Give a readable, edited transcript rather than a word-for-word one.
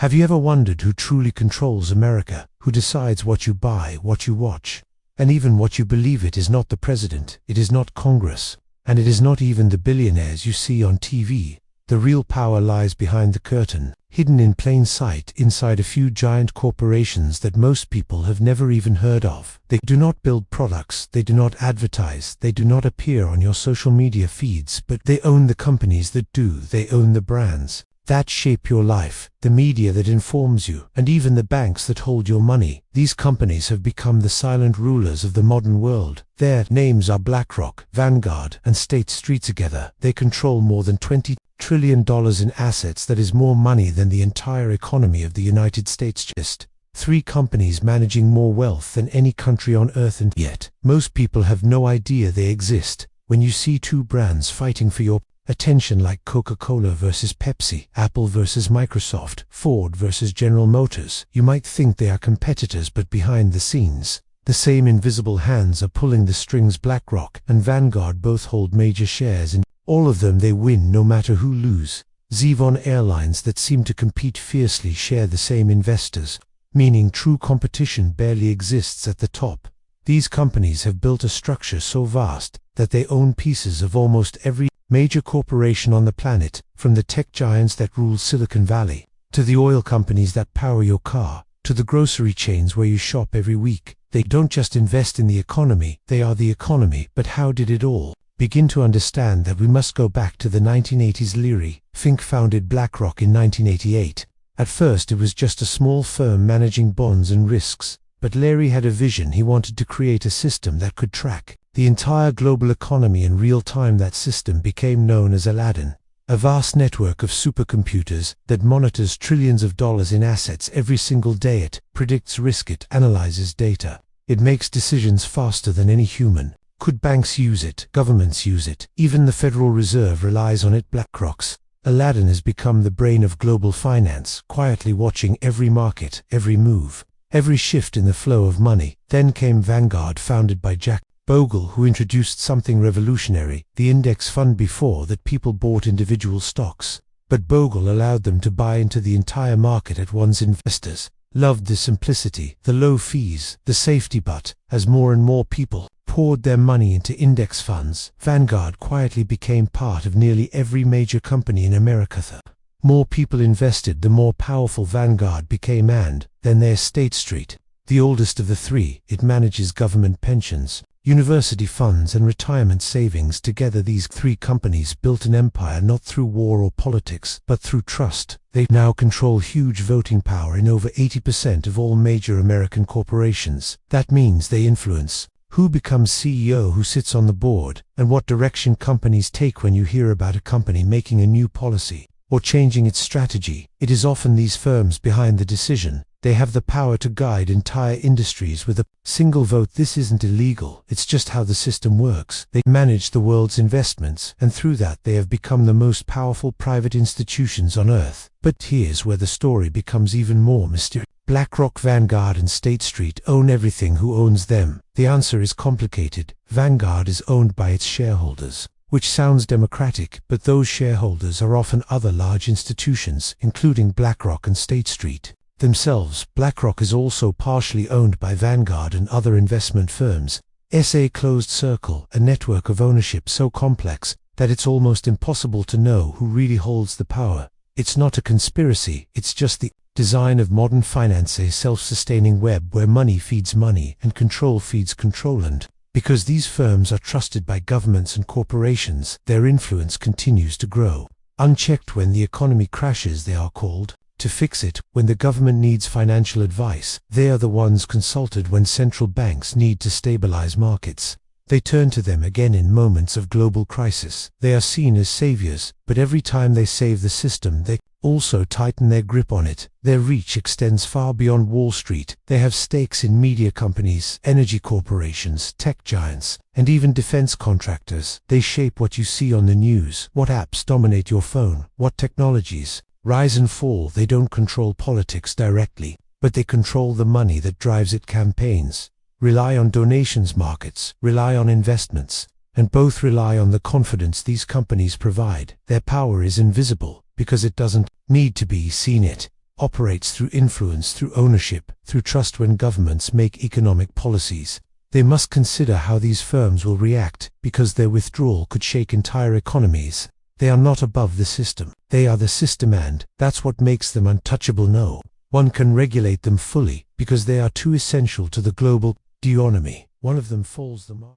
Have you ever wondered who truly controls America, who decides what you buy, what you watch, and even what you believe? It is not the president, it is not Congress, and it is not even the billionaires you see on TV. The real power lies behind the curtain, hidden in plain sight inside a few giant corporations that most people have never even heard of. They do not build products, they do not advertise, they do not appear on your social media feeds, but they own the companies that do. They own the brands that shape your life, the media that informs you, and even the banks that hold your money. These companies have become the silent rulers of the modern world. Their names are BlackRock, Vanguard, and State Street. Together, they control more than $20 trillion in assets. That is more money than the entire economy of the United States. Just three companies managing more wealth than any country on earth, and yet most people have no idea they exist. When you see two brands fighting for your attention, like Coca-Cola versus Pepsi, Apple versus Microsoft, Ford versus General Motors, you might think they are competitors, but behind the scenes, the same invisible hands are pulling the strings. BlackRock and Vanguard both hold major shares in all of them. They win no matter who lose. Zevon Airlines, that seem to compete fiercely, share the same investors, meaning true competition barely exists at the top. These companies have built a structure so vast that they own pieces of almost every major corporation on the planet, from the tech giants that rule Silicon Valley, to the oil companies that power your car, to the grocery chains where you shop every week. They don't just invest in the economy, they are the economy. But how did it all begin? To understand that, we must go back to the 1980s. Larry Fink founded BlackRock in 1988. At first it was just a small firm managing bonds and risks, but Larry had a vision. He wanted to create a system that could track the entire global economy in real time. That system became known as Aladdin, a vast network of supercomputers that monitors trillions of dollars in assets every single day. It predicts risk, it analyzes data, it makes decisions faster than any human could. Banks use it, governments use it, even the Federal Reserve relies on it. BlackRock's Aladdin has become the brain of global finance, quietly watching every market, every move, every shift in the flow of money. Then came Vanguard, founded by Jack Bogle, who introduced something revolutionary, the index fund. Before that, people bought individual stocks, but Bogle allowed them to buy into the entire market at once. Investors loved the simplicity, the low fees, the safety. But as more and more people poured their money into index funds, Vanguard quietly became part of nearly every major company in America. The more people invested, the more powerful Vanguard became, and then there's State Street, the oldest of the three. It manages government pensions, university funds, and retirement savings. Together, these three companies built an empire, not through war or politics, but through trust. They now control huge voting power in over 80% of all major American corporations. That means they influence who becomes CEO, who sits on the board, and what direction companies take. When you hear about a company making a new policy or changing its strategy, it is often these firms behind the decision. They have the power to guide entire industries with a single vote. This isn't illegal, it's just how the system works. They manage the world's investments, and through that they have become the most powerful private institutions on earth. But here's where the story becomes even more mysterious. BlackRock, Vanguard, and State Street own everything. Who owns them? The answer is complicated. Vanguard is owned by its shareholders, which sounds democratic, but those shareholders are often other large institutions, including BlackRock and State Street themselves. BlackRock is also partially owned by Vanguard and other investment firms. A closed circle, a network of ownership so complex that it's almost impossible to know who really holds the power. It's not a conspiracy, it's just the design of modern finance, a self-sustaining web where money feeds money and control feeds control. And because these firms are trusted by governments and corporations, their influence continues to grow. Unchecked, when the economy crashes, they are called to fix it. When the government needs financial advice, they are the ones consulted. When central banks need to stabilize markets, they turn to them again. In moments of global crisis, they are seen as saviors, but every time they save the system, they also tighten their grip on it. Their reach extends far beyond Wall Street. They have stakes in media companies, energy corporations, tech giants, and even defense contractors. They shape what you see on the news, what apps dominate your phone, what technologies rise and fall. They don't control politics directly, but they control the money that drives it. Campaigns rely on donations, markets rely on investments, and both rely on the confidence these companies provide. Their power is invisible because it doesn't need to be seen. It operates through influence, through ownership, through trust. When governments make economic policies, they must consider how these firms will react, because their withdrawal could shake entire economies. They are not above the system. They are the system, and that's what makes them untouchable. No one can regulate them fully, because they are too essential to the global economy. One of them falls the mark.